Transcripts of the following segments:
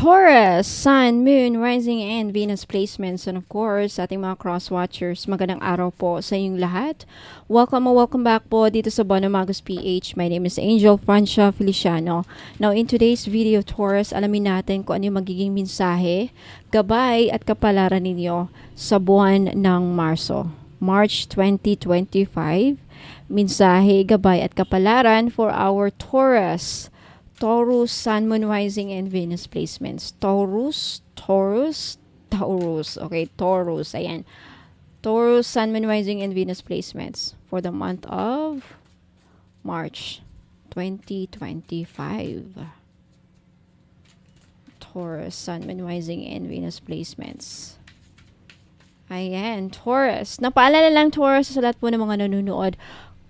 Taurus, Sun, Moon, Rising, and Venus placements. And of course, sa ating mga cross-watchers, magandang araw po sa inyong lahat. Welcome back po dito sa Bonamagos PH. My name is Angel Francia Feliciano. Now, in today's video, Taurus, alamin natin kung ano yung magiging mensahe, gabay at kapalaran ninyo sa buwan ng Marso. March 2025, mensahe, gabay at kapalaran for our Taurus, Sun, Moon, Rising, and Venus placements. Taurus. Okay, Taurus. Ayan. Taurus, Sun, Moon, Rising, and Venus placements for the month of March 2025. Taurus, Sun, Moon, Rising, and Venus placements. Ayan, Taurus. Napaalala lang, Taurus, sa lahat po ng mga nanonood,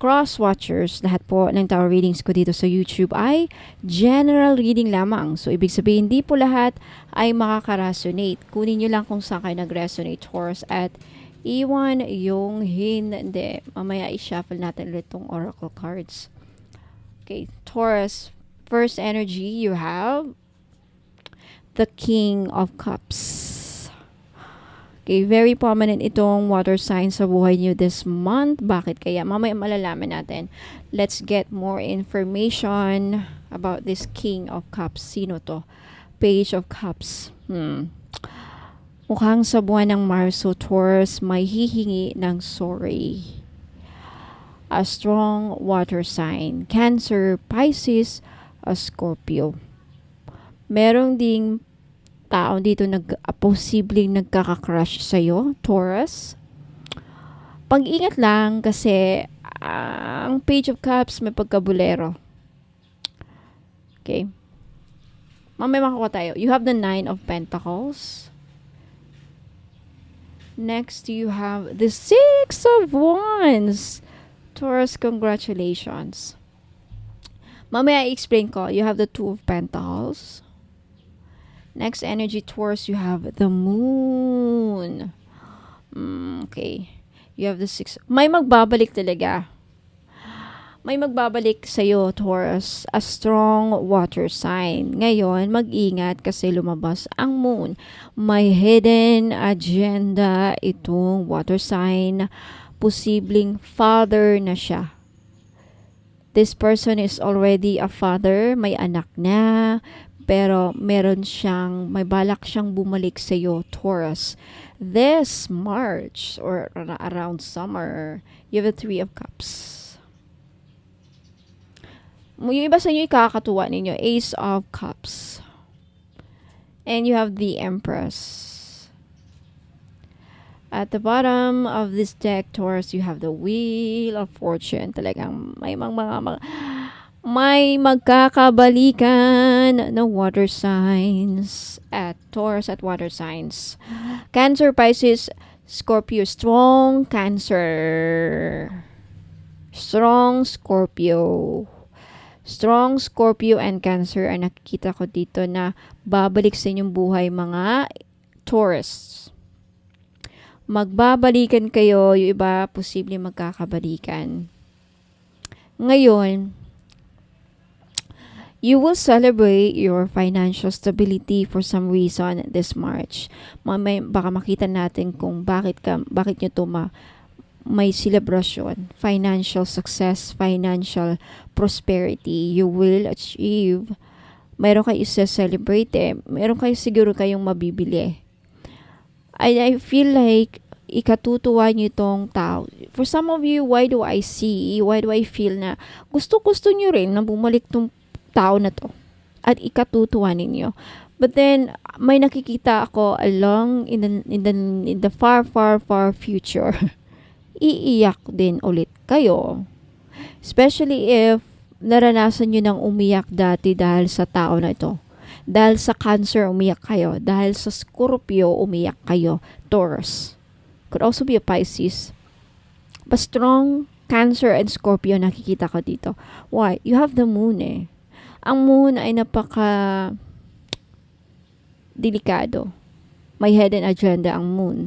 cross-watchers, lahat po ng tarot readings ko dito sa YouTube ay general reading lamang. So, ibig sabihin, hindi po lahat ay makaka-resonate. Kunin nyo lang kung saan kayo nag-resonate, Taurus, at iwan yung hindi. Mamaya i-shuffle natin ulit itong oracle cards. Okay, Taurus, first energy, you have the King of Cups. Okay, very prominent itong water sign sa buhay niyo this month. Bakit kaya? Mamaya malalaman natin. Let's get more information about this King of Cups. Sino to? Page of Cups. Mukhang sa buwan ng Marso, Taurus, may hihingi ng sorry. A strong water sign. Cancer, Pisces, a Scorpio. Merong ding tao dito posibleng nagkaka-crush sa'yo, Taurus. Pag-ingat lang kasi ang Page of Cups may pagkabulero. Okay. Mamaya makakuha tayo. You have the Nine of Pentacles. Next, you have the Six of Wands. Taurus, congratulations. Mamaya i-explain ko. You have the Two of Pentacles. Next energy, Taurus, you have the Moon. Okay. You have the Six. May magbabalik talaga. May magbabalik sa'yo, Taurus. A strong water sign. Ngayon, mag-ingat kasi lumabas ang Moon. May hidden agenda itong water sign. Posibleng father na siya. This person is already a father. May anak na. Pero may balak siyang bumalik sa iyo, Taurus. This March or around summer, you have the Three of Cups. Yung iba sa inyo ikakatuwa ninyo, Ace of Cups. And you have the Empress. At the bottom of this deck, Taurus, you have the Wheel of Fortune. Talagang may magkakabalikan na water signs at Taurus at water signs. Cancer, Pisces, Scorpio. Strong Cancer. Strong Scorpio. Strong Scorpio and Cancer ang nakikita ko dito na babalik sa inyong buhay, mga Taurus. Magbabalikan kayo, yung iba posible magkakabalikan. Ngayon, you will celebrate your financial stability for some reason this March. Baka makita natin kung bakit nyo to may celebration. Financial success, financial prosperity. You will achieve. Meron kayo isa-celebrate Meron kayo siguro kayong mabibili. I feel like ikatutuwa nyo itong tao. For some of you, why do I feel na gusto nyo rin na bumalik tong tao na to at ikatutuwa ninyo. But then may nakikita ako along in the far future. Iiyak din ulit kayo, especially if naranasan nyo nang umiyak dati dahil sa tao na ito. Dahil sa Cancer umiyak kayo, dahil sa Scorpio umiyak kayo, Taurus. Could also be a Pisces. But strong Cancer and Scorpio nakikita ko dito. Why? You have the Moon Ang Moon ay napaka delikado. May hidden agenda ang Moon.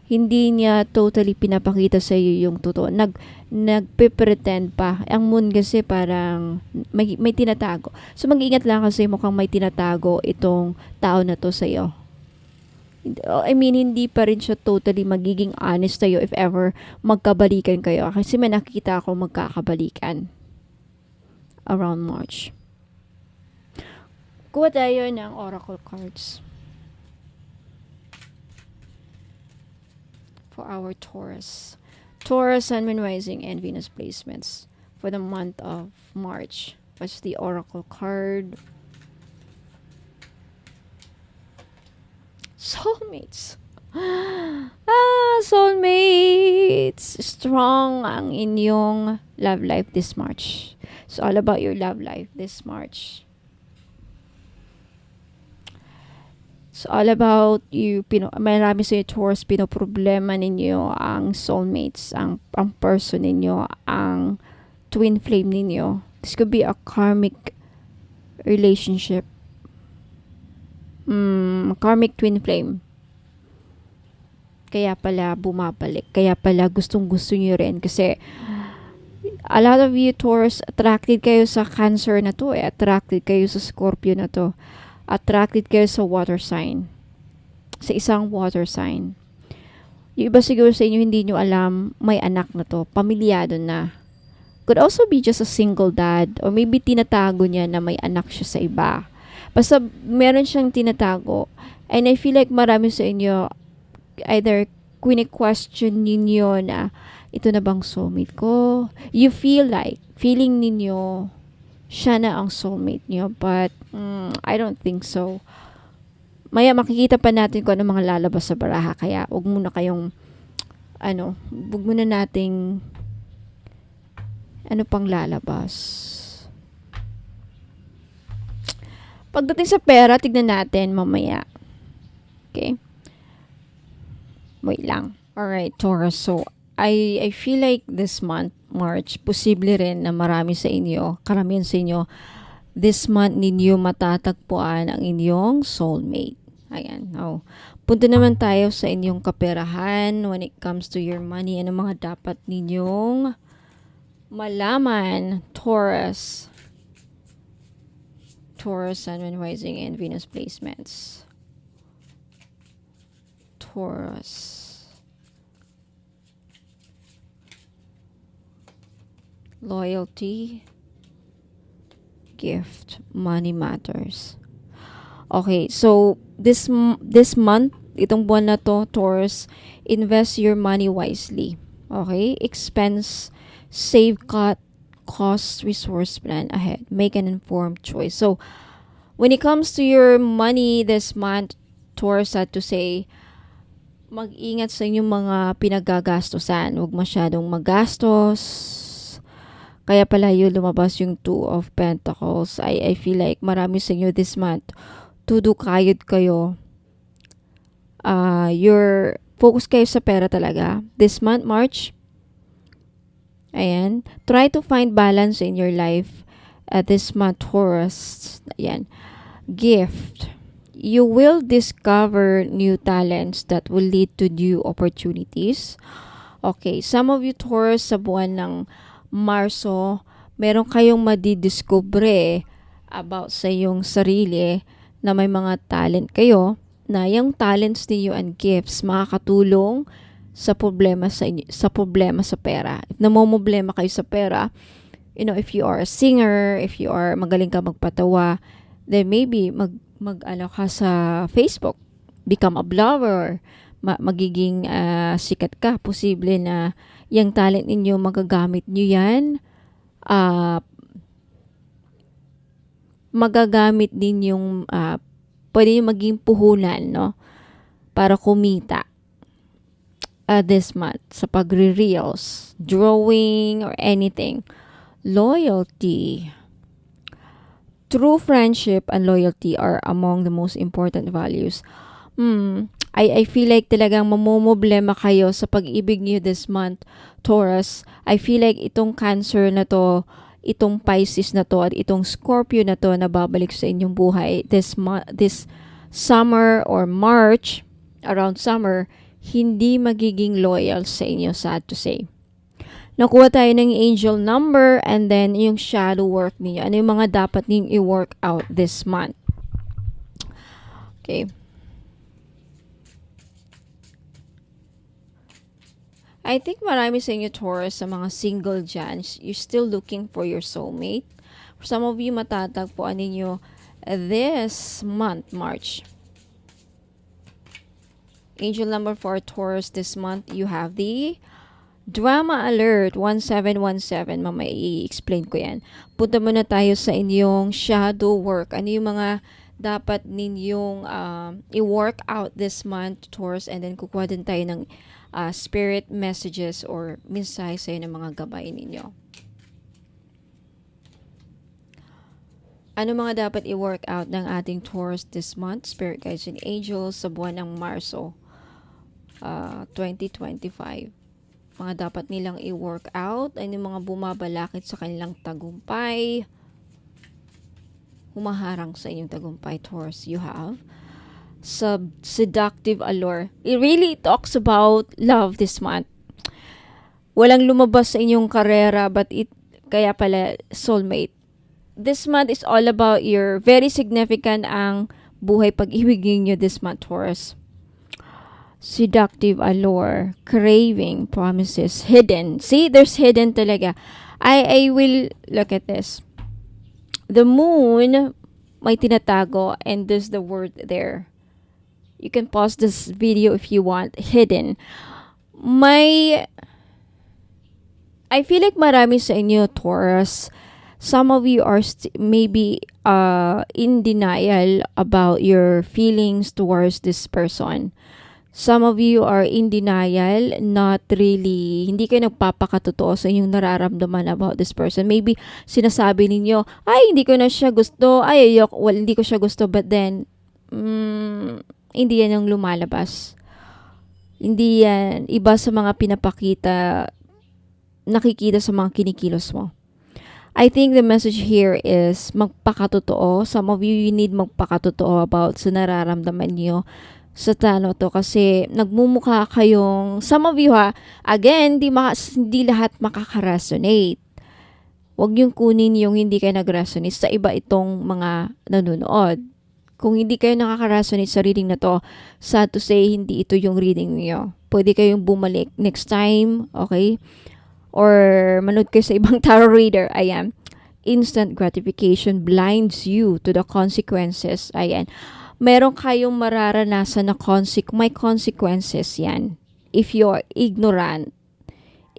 Hindi niya totally pinapakita sa iyo yung totoo. Nagpe-pretend pa. Ang moon kasi parang may tinatago. So mag-ingat lang kasi mukhang may tinatago itong tao na to sa iyo. I mean, hindi pa rin siya totally magiging honest sa'yo if ever magkabalikan kayo. Kasi may nakikita ako magkakabalikan around March. Kuha tayo ng oracle cards for our Taurus. Taurus, Sun, Moon, Rising, and Venus placements for the month of March. What's the oracle card? Soulmates. Soulmates. Strong ang inyong love life this March. It's all about your love life this March. It's all about you. Marami sa Taurus, pinoproblema ninyo ang soulmates, ang person ninyo, ang twin flame ninyo. This could be a karmic relationship. Karmic twin flame. Kaya pala bumabalik. Kaya pala gustong-gusto nyo rin. Kasi a lot of you Taurus, attracted kayo sa Cancer na to. Attracted kayo sa Scorpio na to. Attracted kayo sa water sign. Sa isang water sign. Yung iba siguro sa inyo hindi nyo alam, may anak na to. Pamilyado na. Could also be just a single dad. Or maybe tinatago niya na may anak siya sa iba. Basta meron siyang tinatago. And I feel like marami sa inyo either question ninyo na ito na bang soulmate ko? You feel like, feeling ninyo siya na ang soulmate niyo. But I don't think so. Maya makikita pa natin kung ano mga lalabas sa baraha. Kaya wag muna kayong wag muna nating ano pang lalabas. Pagdating sa pera, tignan natin mamaya. Okay? Wait lang. Alright, Taurus. So, I feel like this month, March, posible rin na marami sa inyo, karamihan sa inyo, this month ninyo matatagpuan ang inyong soulmate. Ayan. Now, punta naman tayo sa inyong kaperahan when it comes to your money. Ano mga dapat ninyong malaman, Taurus? Taurus, Sun, Moon, Rising, and Venus placements. Taurus. Loyalty. Gift. Money matters. Okay, so this month, itong buwan na to, Taurus, invest your money wisely. Okay? Expense, save, cut, cost, resource plan ahead. Make an informed choice. So, when it comes to your money this month, Taurus, had to say, mag-ingat sa inyong mga pinagagastosan. Huwag masyadong magastos. Kaya pala yung lumabas yung Two of Pentacles. I feel like marami sa inyo this month, tudukayod kayo. Your focus kayo sa pera talaga. This month, March, ayan. Try to find balance in your life this month, Taurus. Ayan. Gift. You will discover new talents that will lead to new opportunities. Okay. Some of you, Taurus, sa buwan ng Marso, meron kayong madidiscover about sa iyong sarili na may mga talent kayo, na yung talents niyo and gifts makakatulong sa problema sa pera. If namomroblema kayo sa pera, if you are a singer, if you are magaling ka magpatawa, then maybe mag-ano ka sa Facebook, become a blogger, magiging sikat ka. Posible na yung talent ninyo magagamit nyo yan. Magagamit din yung pwede yung maging puhunan, no? Para kumita. This month sa pagre-reels, drawing, or anything. Loyalty. True friendship and loyalty are among the most important values. I feel like talagang mamomroblema kayo sa pag-ibig niyo this month, Taurus. I feel like itong Cancer na to, itong Pisces na to, at itong Scorpio na to na babalik sa inyong buhay this summer or March, around summer, hindi magiging loyal sa inyo, sad to say. Nakuha tayo ng angel number and then yung shadow work niyo. Ano yung mga dapat niyo i-work out this month? Okay. I think marami sa inyo, Taurus, sa mga single dyan, you're still looking for your soulmate. For some of you, matatagpuan ninyo this month, March. Angel number for Taurus this month, you have the Drama Alert 1717. Mamaya i-explain ko yan. Punta muna tayo sa inyong shadow work. Ano yung mga dapat ninyong i-work out this month, Taurus, and then kukuha din tayo ng spirit messages or mensahe sa'yo ng mga gabay ninyo. Ano mga dapat i-work out ng ating Taurus this month, Spirit Guides and Angels, sa buwan ng Marso 2025? Mga dapat nilang i-work out ay yung mga bumabalakid sa kanilang tagumpay, humaharang sa inyong tagumpay, Taurus. You have seductive allure. It really talks about love this month. Walang lumabas sa inyong karera, but kaya pala soulmate. This month is all about your very significant ang buhay pag-ibig niyo this month, Taurus. Seductive allure, craving, promises, hidden. See, there's hidden talaga. I will look at this. The moon, may tinatago, and there's the word there. You can pause this video if you want. Hidden. I feel like marami sa inyo, Taurus, some of you are maybe in denial about your feelings towards this person. Some of you are in denial, not really, hindi kayo nagpapakatotoo sa inyong nararamdaman about this person. Maybe sinasabi ninyo, ay, hindi ko na siya gusto, ay, hindi ko siya gusto, but then, hindi yan ang lumalabas. Hindi yan, iba sa mga pinapakita, nakikita sa mga kinikilos mo. I think the message here is magpakatotoo. Some of you need magpakatotoo about sa nararamdaman niyo sa tano to, kasi nagmumukha kayong, some of you again, hindi lahat makaka-resonate. Huwag yung kunin yung hindi kayo nag-resonate sa iba itong mga nanonood. Kung hindi kayo nakaka-resonate sa reading na to, sad to say, hindi ito yung reading niyo. Pwede kayong bumalik next time, okay? Or manood kayo sa ibang tarot reader. Ayan. Instant gratification blinds you to the consequences. Ayan. Meron kayong mararanasan na may consequences yan. If you're ignorant,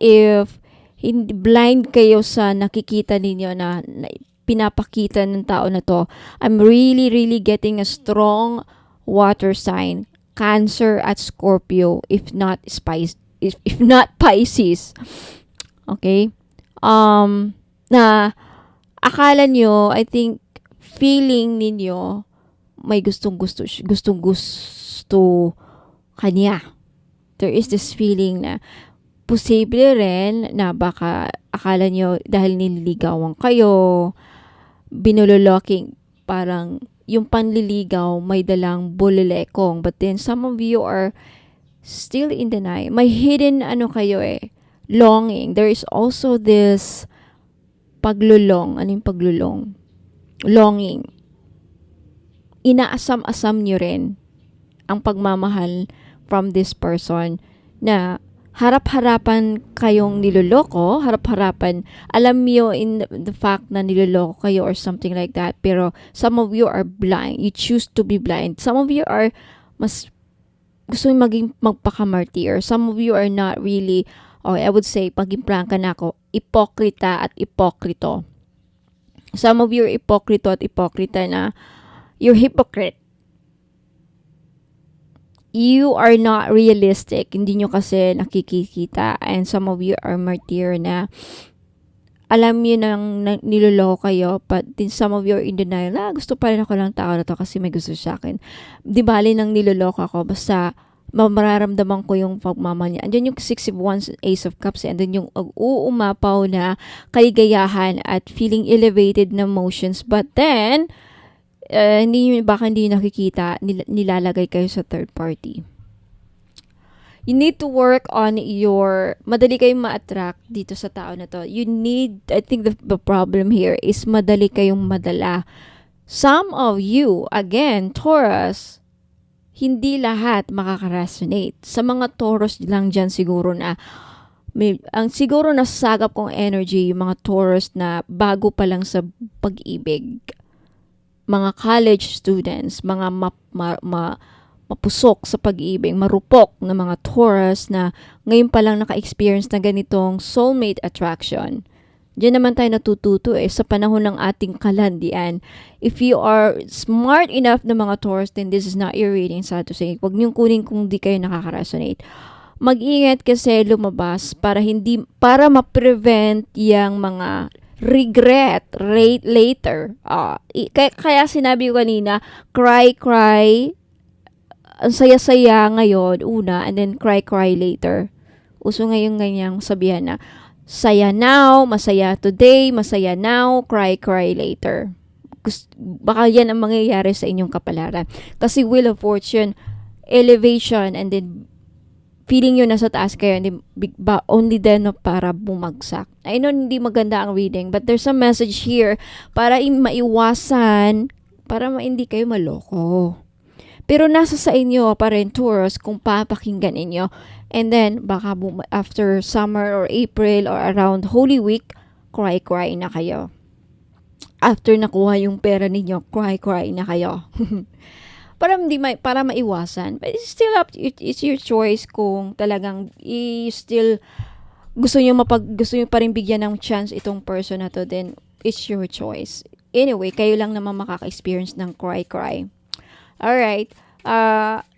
if blind kayo sa nakikita ninyo na pinapakita ng tao na to, I'm really, really getting a strong water sign. Cancer at Scorpio, if not Pisces. Okay? Na akala nyo, I think, feeling ninyo, may gustong gusto kanya. There is this feeling na posible rin na baka akala nyo dahil nililigawan kayo, binuloloking, parang yung panliligaw may dalang bulilekong, but then some of you are still in denial. May hidden longing. There is also this paglulong. Ano yung paglulong? Longing. Inaasam-asam nyo rin ang pagmamahal from this person na harap-harapan kayong niloloko, harap-harapan, alam nyo in the fact na niloloko kayo or something like that, pero some of you are blind. You choose to be blind. Some of you are mas gusto maging magpaka-martyr. Some of you are not really, I would say, pag-imprangka na ako, ipokrita at ipokrito. Some of you are ipokrito at ipokrita na you're hypocrite. You are not realistic. Hindi nyo kasi nakikita. And some of you are martyr na alam nyo nang niloloko kayo, but then some of you are in denial. Gusto pa rin ako ng tao na to kasi may gusto sa akin. Di bali nang niloloko ako, basta mararamdaman ko yung pagmamahal niya. Andyan yung 6 of Wands, Ace of Cups, and then yung uumapaw na kaligayahan at feeling elevated na emotions. But then, baka hindi nakikita, nilalagay kayo sa third party. You need to work on your, madali kayong ma-attract dito sa tao na to. I think the problem here is madali kayong madala. Some of you, again, Taurus, hindi lahat makaka-resonate. Sa mga Taurus lang dyan siguro na, ang siguro nasagap kong energy, yung mga Taurus na bago pa lang sa pag-ibig. Mga college students, mga mapusok sa pag-ibig, marupok na mga Taurus na ngayon pa lang naka-experience na ganitong soulmate attraction. Diyan naman tayo natututo sa panahon ng ating kalandian. If you are smart enough na mga Taurus, then this is not your reading, sad to say. Huwag niyong kunin kung di kayo nakaka-resonate. Mag-ingat kasi lumabas para ma-prevent yung mga regret later. Kaya sinabi ko kanina, cry, ang saya-saya ngayon, una, and then cry later. Uso ngayon ganyang sabihan na, saya now, masaya today, masaya now, cry later. Baka yan ang mangyayari sa inyong kapalaran. Kasi Wheel of Fortune, elevation, and then feeling nyo nasa taas kayo, and then, only then para bumagsak. I know hindi maganda ang reading, but there's a message here para maiwasan, para hindi kayo maloko. Pero nasa sa inyo pa rin, Taurus, kung papakinggan ninyo. And then, baka after summer or April or around Holy Week, cry na kayo. After nakuha yung pera ninyo, cry na kayo. para maiwasan. But it's still up to you. It's your choice kung talagang still gusto nyo pa rin bigyan ng chance itong person na to, then it's your choice. Anyway, kayo lang naman makaka-experience ng cry. Alright.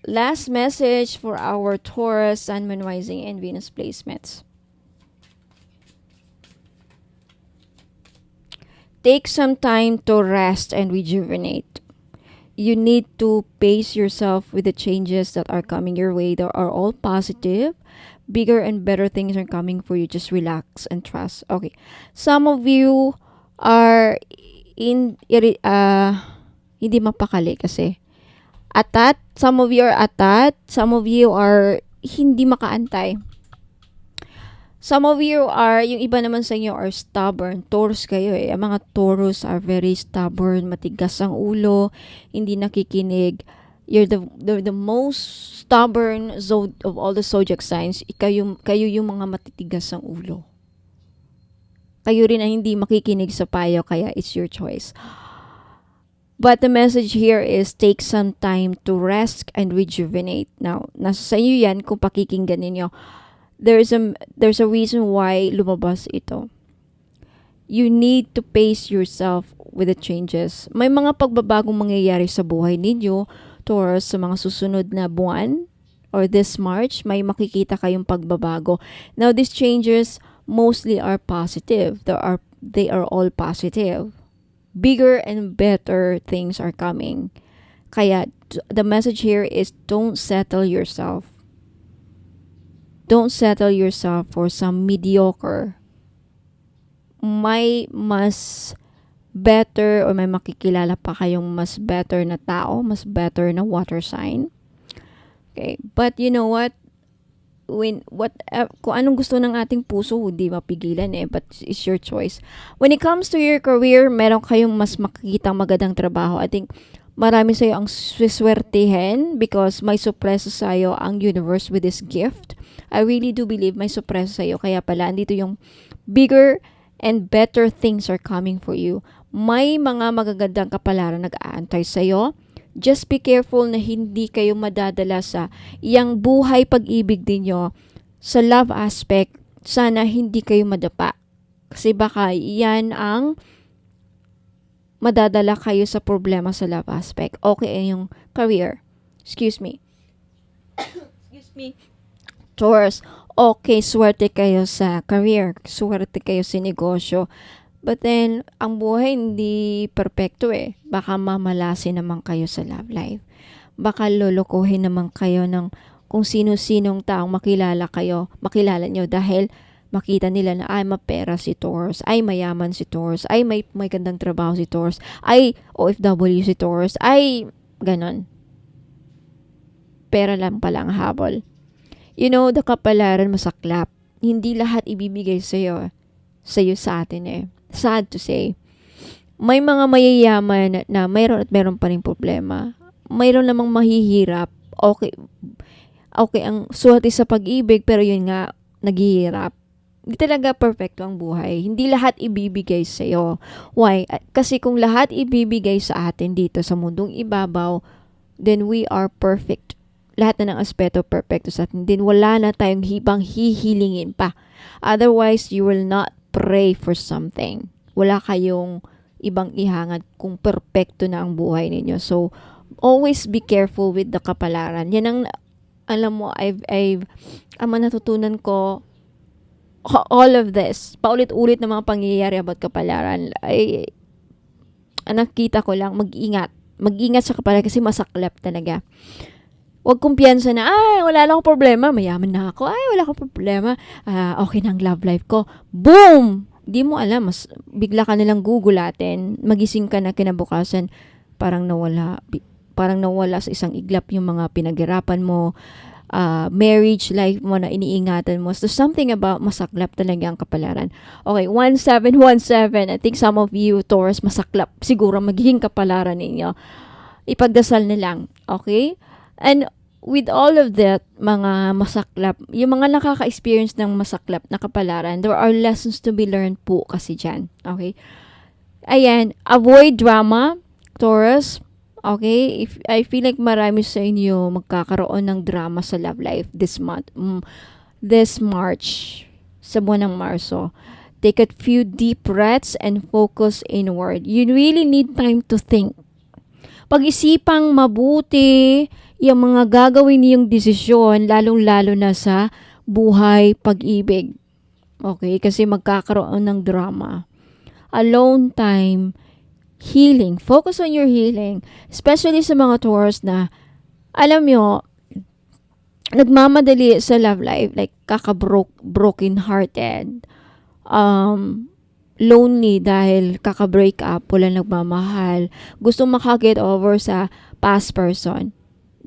Last message for our Taurus, Sun, Moon, Rising, and Venus placements. Take some time to rest and rejuvenate. You need to pace yourself with the changes that are coming your way. They are all positive. Bigger and better things are coming for you. Just relax and trust. Okay. Some of you are hindi mapakali kasi atat, some of you are atat, some of you are hindi makaantay. Some of you are, yung iba naman sa inyo are stubborn. Taurus kayo Ang mga Taurus are very stubborn, matigas ang ulo, hindi nakikinig. You're the most stubborn of all the zodiac signs. Kayo yung mga matitigas ang ulo. Kayo rin ang hindi makikinig sa payo, kaya it's your choice. But the message here is take some time to rest and rejuvenate. Now, nasa sa inyo yan kung pakikinggan ninyo. There's a reason why lumabas ito. You need to pace yourself with the changes. May mga pagbabagong mangyayari sa buhay ninyo, Taurus, sa mga susunod na buwan or this March, may makikita kayong pagbabago. Now, these changes mostly are positive. They are all positive. Bigger and better things are coming. Kaya the message here is don't settle yourself. Don't settle yourself for some mediocre. May mas better or may makikilala pa kayong mas better na tao, mas better na water sign. Okay, but you know what? Kung anong gusto ng ating puso, hindi mapigilan but it's your choice. When it comes to your career, meron kayong mas makikitang magandang trabaho. I think marami sa'yo ang swiswertihin because may surpresa sa'yo ang universe with this gift. I really do believe may surpresa sa'yo. Kaya pala, andito yung bigger and better things are coming for you. May mga magagandang kapalaran nag-aantay sa'yo. Just be careful na hindi kayo madadala sa iyang buhay pag-ibig ninyo sa love aspect. Sana hindi kayo madapa. Kasi baka yan ang madadala kayo sa problema sa love aspect. Okay, yung career. Excuse me. Taurus, okay, swerte kayo sa career. Swerte kayo sa negosyo. But then, ang buhay hindi perfecto Baka mamalasin naman kayo sa love life. Baka lolokohin naman kayo ng kung sino-sinong taong makilala nyo dahil makita nila na ay mapera si Taurus, ay mayaman si Taurus, ay may gandang trabaho si Taurus, ay OFW si Taurus, ay ganon. Pera lang pala ang habol. The kapalaran masaklap. Hindi lahat ibibigay sa'yo sa atin eh. Sad to say. May mga mayayaman na mayroon at mayroon pa rin problema. Mayroon namang mahihirap. Okay, ang swerte sa pag-ibig, pero yun nga, naghihirap. Hindi talaga perfecto ang buhay. Hindi lahat ibibigay sa'yo. Why? Kasi kung lahat ibibigay sa atin dito sa mundong ibabaw, then we are perfect. Lahat na ng aspeto perfecto sa atin. Then wala na tayong hibang hihilingin pa. Otherwise, you will not pray for something. Wala kayong ibang ihangad kung perfecto na ang buhay ninyo. So, always be careful with the kapalaran. Yan ang, alam mo, ang natutunan ko, all of this, paulit-ulit na mga pangyayari about kapalaran, ay, nakita ko lang, mag-ingat sa kapalaran kasi masaklap talaga. Huwag kumpiyansa na, wala lang akong problema, mayaman na ako, wala akong problema, okay na ang love life ko. Boom! Di mo alam, bigla ka nilang gugulatin, magising ka na kinabukasan, parang nawala sa isang iglap yung mga pinaghirapan mo, marriage life mo na iniingatan mo. So, something about masaklap talaga ang kapalaran. Okay, 1717, I think some of you, Taurus, masaklap. Siguro magiging kapalaran ninyo. Ipagdasal na lang, okay? And with all of that, mga masaklap, yung mga nakaka-experience ng masaklap na kapalaran, there are lessons to be learned po kasi dyan. Okay? Ayan, avoid drama, Taurus. Okay? If I feel like marami sa inyo magkakaroon ng drama sa love life this month, this March, sa buwan ng Marso. Take a few deep breaths and focus inward. You really need time to think. Pag-isipang mabuti yung mga gagawin niyong desisyon, lalong-lalo na sa buhay, pag-ibig. Okay? Kasi magkakaroon ng drama. Alone time, healing. Focus on your healing. Especially sa mga Taurus na, alam nyo, nagmamadali sa love life, like broken hearted, lonely dahil kaka-break up, wala nagmamahal, gusto maka-get over sa past person.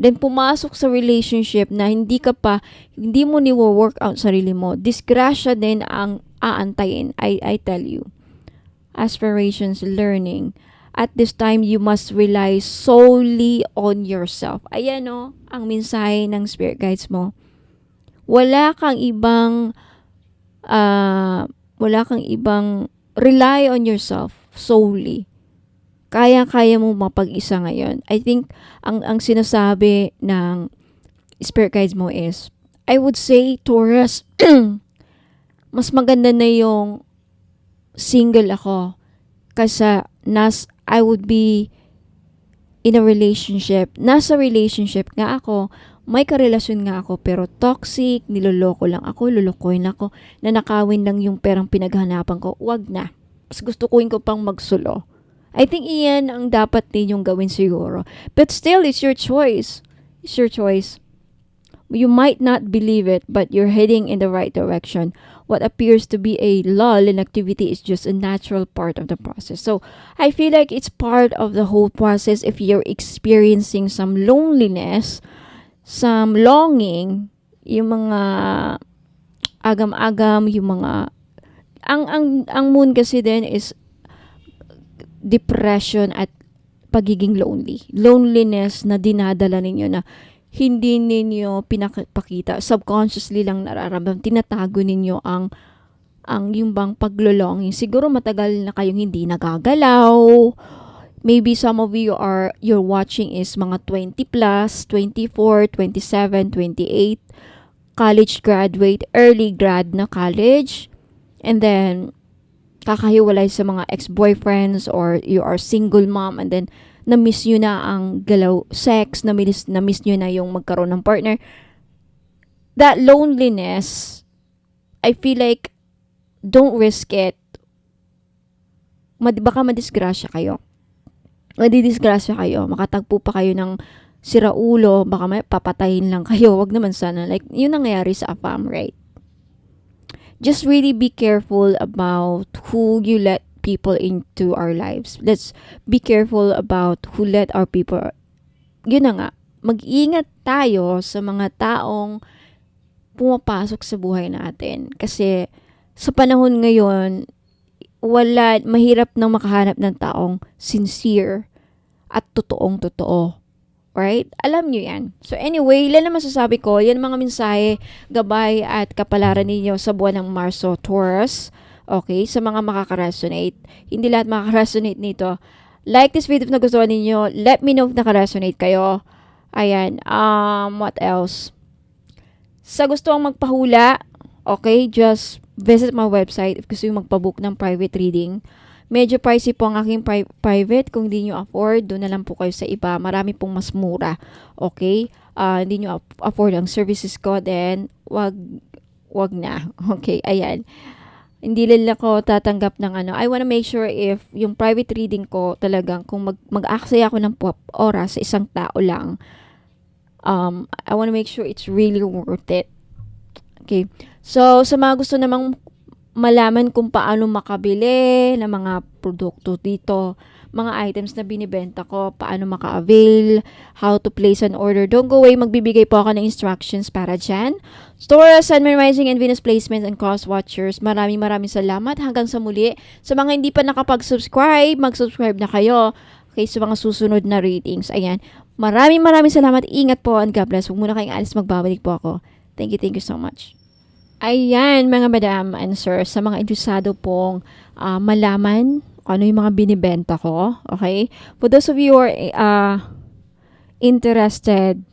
Then pumasok sa relationship na hindi mo ni-work out sarili mo. Disgrasya din ang aantayin. I tell you. Aspirations, learning. At this time, you must rely solely on yourself. Ayan ang mensahe ng spirit guides mo. Wala kang ibang rely on yourself solely. Kaya mo mapag-isa ngayon. I think ang sinasabi ng spirit guides mo is, I would say, Taurus, mas maganda na yung single ako kasi I would be in a relationship. Nasa relationship nga ako, may karelasyon nga ako, pero toxic, niloloko lang ako, lulukoyin ako, nanakawin lang yung perang pinaghanapan ko. Wag na. Mas gusto ko pang magsulo. I think iyan ang dapat ninyong gawin siguro. But still, it's your choice. It's your choice. You might not believe it, but you're heading in the right direction. What appears to be a lull in activity is just a natural part of the process. So, I feel like it's part of the whole process. If you're experiencing some loneliness, some longing, yung mga agam-agam, yung mga ang moon kasi din is depression at pagiging lonely. Loneliness na dinadala ninyo na hindi ninyo pinapakita. Subconsciously lang nararamdaman. Tinatago ninyo ang yung bang paglolonging. Siguro matagal na kayong hindi nagagalaw. Maybe some of you're watching is mga 20 plus, 24, 27, 28, college graduate, early grad na college, and then kakahiwalay sa mga ex-boyfriends, or you are single mom and then na-miss nyo na ang galaw sex, na-miss nyo na yung magkaroon ng partner. That loneliness, I feel like don't risk it. Baka madisgrasya kayo. Madidisgrasya kayo. Makatagpo pa kayo ng siraulo. Baka may papatayin lang kayo. Wag naman sana. Like, yun nangyayari sa AFAM, right? Just really be careful about who you let people into our lives. Let's be careful about who let our people. Yun na nga. Mag-ingat tayo sa mga taong pumapasok sa buhay natin. Kasi sa panahon ngayon, mahirap nang makahanap ng taong sincere at totoong-totoo. Right? Alam nyo yan. So anyway, ilan na masasabi ko, yan mga mensahe, gabay at kapalaran ninyo sa buwan ng Marso, Taurus. Okay? Sa mga makaka-resonate. Hindi lahat makaka-resonate nito. Like this video if nagustuhan ninyo. Let me know if naka-resonate kayo. Ayan. What else? Sa gusto ang magpahula, okay, just visit my website if gusto yung magpabook ng private reading. Medyo pricey po ang aking private. Kung hindi nyo afford, doon na lang po kayo sa iba. Marami pong mas mura. Okay? Hindi nyo afford ang services ko, then wag na. Okay, ayan. Hindi lang ako tatanggap ng ano. I wanna make sure if yung private reading ko talagang kung mag-aksaya ako ng oras sa isang tao lang, I wanna make sure it's really worth it. Okay. So, sa mga gusto namang malaman kung paano makabili ng mga produkto dito, mga items na binibenta ko, paano maka-avail, how to place an order. Don't go away, magbibigay po ako ng instructions para dyan. Taurus, Sun, Moon Rising, and Venus placements and cross watchers. Maraming salamat. Hanggang sa muli. Sa mga hindi pa nakapag-subscribe, mag-subscribe na kayo. Okay, sa mga susunod na readings. Ayan. Maraming salamat. Ingat po and God bless. Huwag muna kayong alis, magbabalik po ako. Thank you so much. Ayan, mga madam and sir, sa mga interesado pong malaman ano yung mga binibenta ko, okay? For those of you who are interested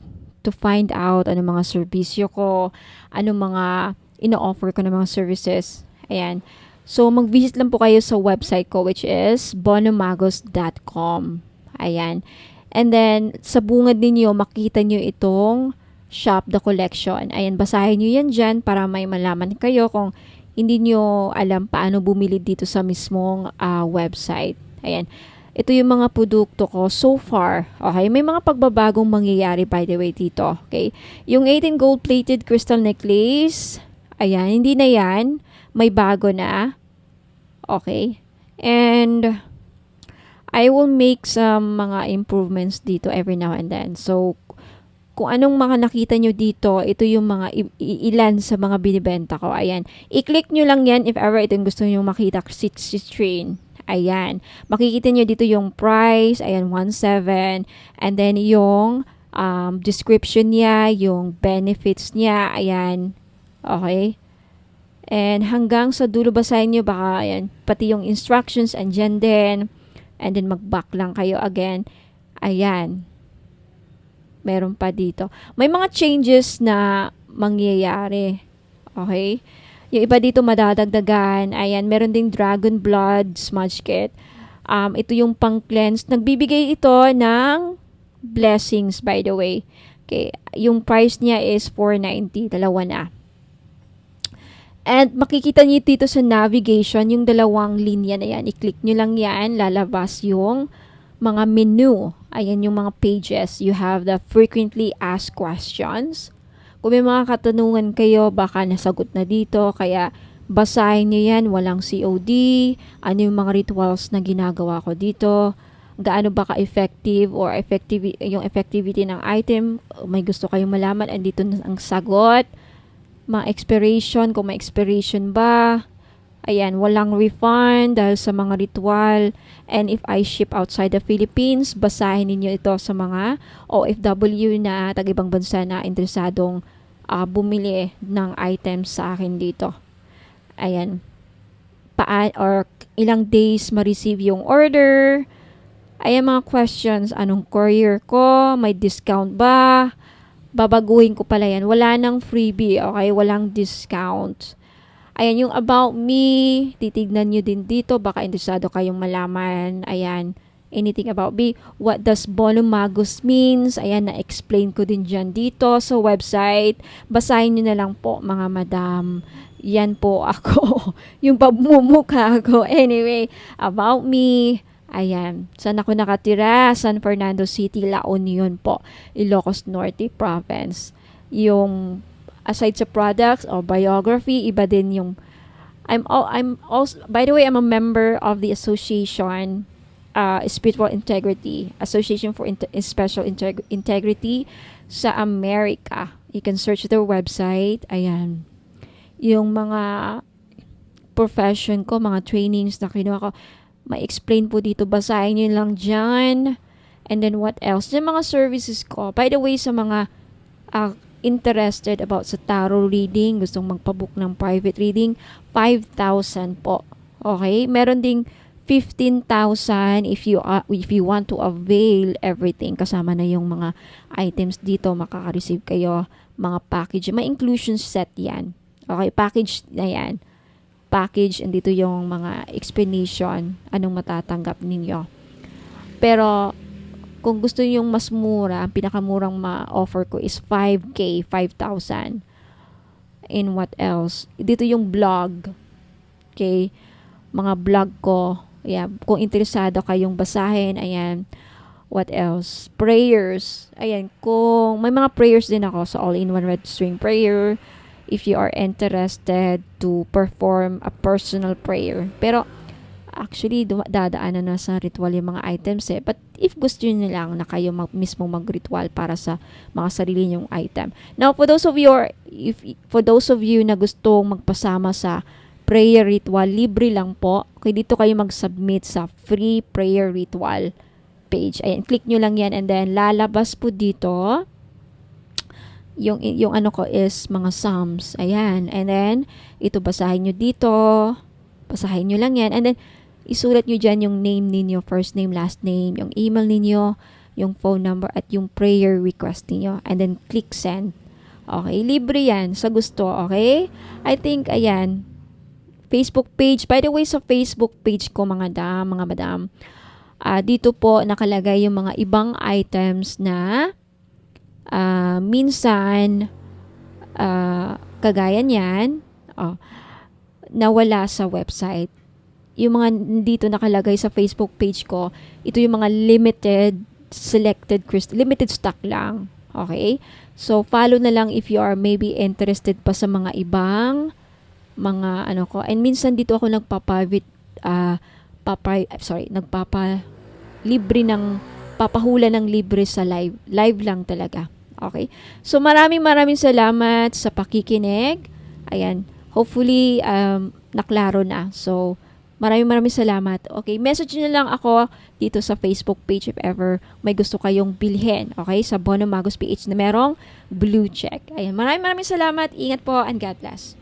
to find out ano mga serbisyo ko, ano mga ino-offer ko ng mga services, ayan. So, mag-visit lang po kayo sa website ko which is bonomagos.com. Ayan. And then, sa bungad ninyo, makita nyo itong Shop the Collection. Ayan, basahin nyo yan dyan para may malaman kayo kung hindi nyo alam paano bumili dito sa mismong website. Ayan. Ito yung mga produkto ko so far. Okay, may mga pagbabagong mangyayari by the way dito. Okay. Yung 18 gold-plated crystal necklace, ayan, hindi na yan. May bago na. Okay. And I will make some mga improvements dito every now and then. So, kung anong mga nakita nyo dito, ito yung mga ilan sa mga binibenta ko. Ayan. I-click nyo lang yan if ever ito yung gusto nyo makita. 60 train. Ayan. Makikita nyo dito yung price. Ayan, 1.7. And then yung description niya, yung benefits niya. Ayan. Okay. And hanggang sa dulo basahin nyo, baka ayan, pati yung instructions andyan din. And then mag-back lang kayo again. Ayan. Meron pa dito. May mga changes na mangyayari. Okay? Yung iba dito madadagdagan. Ayan, meron ding Dragon Blood Smudge Kit. Ito yung pang-cleanse. Nagbibigay ito ng blessings, by the way. Okay, yung price niya is $4.90. Dalawa na. And makikita niyo dito sa navigation, yung dalawang linya na yan. I-click nyo lang yan. Lalabas yung mga menu. Ayan yung mga pages. You have the frequently asked questions. Kung may mga katanungan kayo, baka nasagot na dito. Kaya basahin nyo yan. Walang COD. Ano yung mga rituals na ginagawa ko dito. Gaano ba ka-effective or yung effectivity ng item. May gusto kayong malaman. Andito na ang sagot. Mga expiration. Kung may expiration ba. Ayan, walang refund dahil sa mga ritual. And if I ship outside the Philippines, basahin ninyo ito sa mga OFW na tag-ibang bansa na interesadong bumili ng items sa akin dito. Ayan. Or ilang days ma-receive yung order. Ayan mga questions. Anong courier ko? May discount ba? Babaguhin ko pala yan. Wala nang freebie. Okay? Walang discount. Ayan, yung about me, titignan nyo din dito. Baka interesado kayong malaman. Ayan, anything about me. What does Bonomagos means? Ayan, na-explain ko din dyan dito sa website. Basahin nyo na lang po, mga madam. Yan po ako. Yung pagmumukha ko. Anyway, about me. Ayan, saan ako nakatira? San Fernando City, La Union po. Ilocos Norte Province. Yung aside sa products or biography, iba din yung I'm also, by the way, I'm a member of the association Spiritual Integrity, Association for Special Integrity. sa America. You can search their website. Ayan. Yung mga profession ko, mga trainings na kinuha ko, ma-explain po dito. Basahin nyo lang dyan. And then what else? Yung mga services ko. By the way, sa mga interested about sa tarot reading, gustong magpabook ng private reading, 5,000 po. Okay? Meron ding 15,000 if you want to avail everything. Kasama na yung mga items dito, makaka-receive kayo mga package. May inclusion set yan. Okay, package na yan. Package, and dito yung mga explanation, anong matatanggap ninyo. Pero, kung gusto niyo yung mas mura, ang pinakamurang ma-offer ko is 5K, 5,000. And what else? Dito yung blog. Okay, mga blog ko. Yeah, kung interesado kayong basahin, ayan. What else? Prayers. Ayan, kung may mga prayers din ako sa all-in-one red string prayer if you are interested to perform a personal prayer. Pero actually dadaanan na sa ritual yung mga items eh. But if gusto niyo lang na kayo mismo mag-ritual para sa mga sarili niyong item. Now, for those of you na gustong magpasama sa prayer ritual, libre lang po. Okay, dito kayo mag-submit sa free prayer ritual page. Ayan, click nyo lang yan, and then lalabas po dito yung ano ko is mga psalms. Ayan, and then ito basahin nyo dito. Basahin nyo lang yan, and then isulat nyo dyan yung name ninyo, first name, last name, yung email ninyo, yung phone number, at yung prayer request ninyo, and then click send. Okay, libre yan sa gusto. Okay, I think ayan, Facebook page. By the way, sa Facebook page ko mga madam, dito po nakalagay yung mga ibang items na minsan kagaya niyan, nawala sa website. Yung mga dito nakalagay sa Facebook page ko, ito yung mga limited stock lang. Okay? So, follow na lang if you are maybe interested pa sa mga ibang mga ano ko. And minsan dito ako papahula ng libre sa live. Live lang talaga. Okay? So, maraming salamat sa pakikinig. Ayan. Hopefully, naklaro na. So, maraming salamat. Okay? Message nyo lang ako dito sa Facebook page if ever may gusto kayong bilhin. Okay? Sa Bono Magos PH na merong blue check. Ayan. Maraming salamat. Ingat po and God bless.